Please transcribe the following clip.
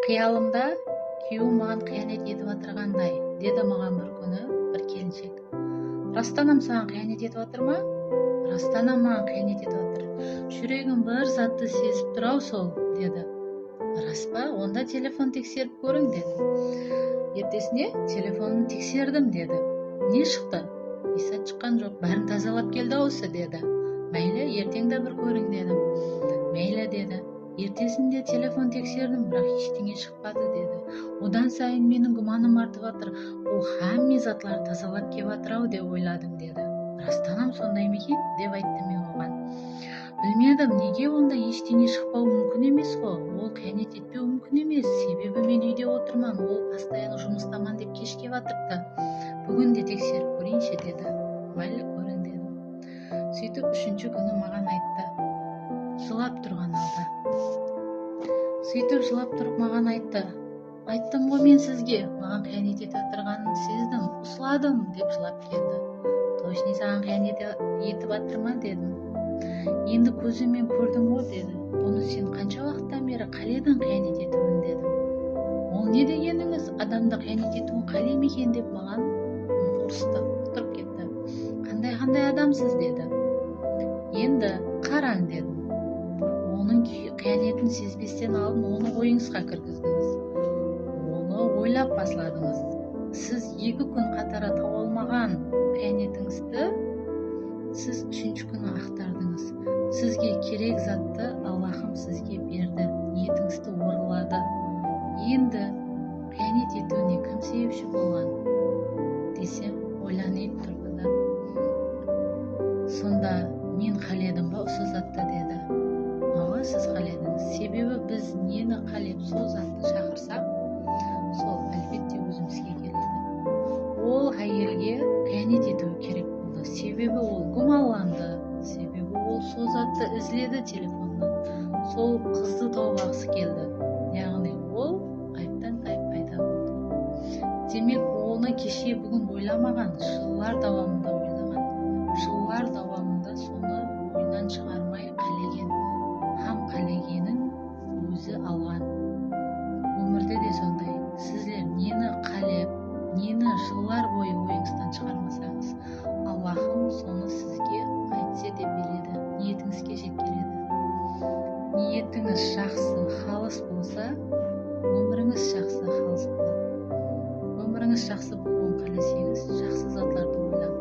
Кыялымда күйөөм маған кыянет этип атыргандай, деди маған бір күні бір келинчек. Растанам саған кыянет этип атырма? Растанам маған кыянет этип атыр. Жүрөгүм бір затты сезип турабы сол, деди. Рас па? Онда телефон тексерип көрүң, деди. Эртесине телефонун тексердим, деди. Не шықты? Иса чыккан жок, баарын тазалап кел да осы, деди. Мейли, эртең да бір көрүң, дедим. Мейли, деди. Эртесинде телефон тексердим, бирок эчтене чыкпады, деди. Одан сайын менин гуманым артып атыр. Бул хамме затлар тазалап кеп атырабы деп ойладым, деди. Растанам сондай мекен, деп айттым мен ага. Билмедим, неге онда эчтене чыкпабы мүмкүн эмес го? Ол кыянет этпеби мүмкүн эмес. Себеби мен үйдө отурман, ол постоянно жумуштаман деп кеч кеп атып да. Бүгүн да текшерип көрейинчи, деди. Майли, көрүң, дедим. Сүйтүп 3-чү күнү маган айтты. Жылап турган алда. Сүйтүп жылап туруп маган айтты. Айттым го мен сизге, маган кыянет этип атырганын сездим, усуладым, деп жылап келди. Точно сага кыянет этип атырма, дедим. Энди көзүмөн көрдүм го, деди. Буну сен канча убакыттан бери кааледиң кыянет этүүнү, дедим. Ол не дегениңиз, адамды кыянет этүүнү каалайм экен деп маган урусту, туруп кетти. Кандай адамсыз, деди. Энди караң, дедим. Onun kıyanetini sezбестен алдын onu oyuңузга киргиздиңиз. Onu ойлап башладыңыз. Сиз 2 күн катары таба алмаган кыянетиңизди сиз 3-чү күнү актардыңыз. Сизге керек затты Аллахым сизге берди. Ниетиңизди орулады. Энди кыянет этүүнү ким себепчи болгон десем, ойланып турду да. Сонда мен кааледим ба ошол затты, деди. Ооба, сиз кааледиңиз. Себеби биз нени каалеп сол затты чакырсак, сол албетте өзүбүзгө келет. Ол айелге кыянет этүү керек болду. Себеби ол гумалланды. Себеби ол сол затты изледи телефондон. Сол кызды табагысы келди. Ягни ол кайыптан кайып пайда болду. Демек, оны кеше бүгүн ойламаган, жылдар давамында ойлаган. Жылдар давамында соны ойунан чыгармай каалеген. Каалегенин өзү алган. Өмүрдө да сондай. Сиздер нени каалеп, нени жылдар бою оюңуздан чыгармасаңыз, Аллахым сону сизге айтсе деп береді. Ниетиңизге жеткиреді. Ниетиңиз жакшы, халыс болса, өмүрүңүз жакшы, халыс болот. Өмүрүңүз жакшы болгон кааласаңыз, жакшы затларды ойлап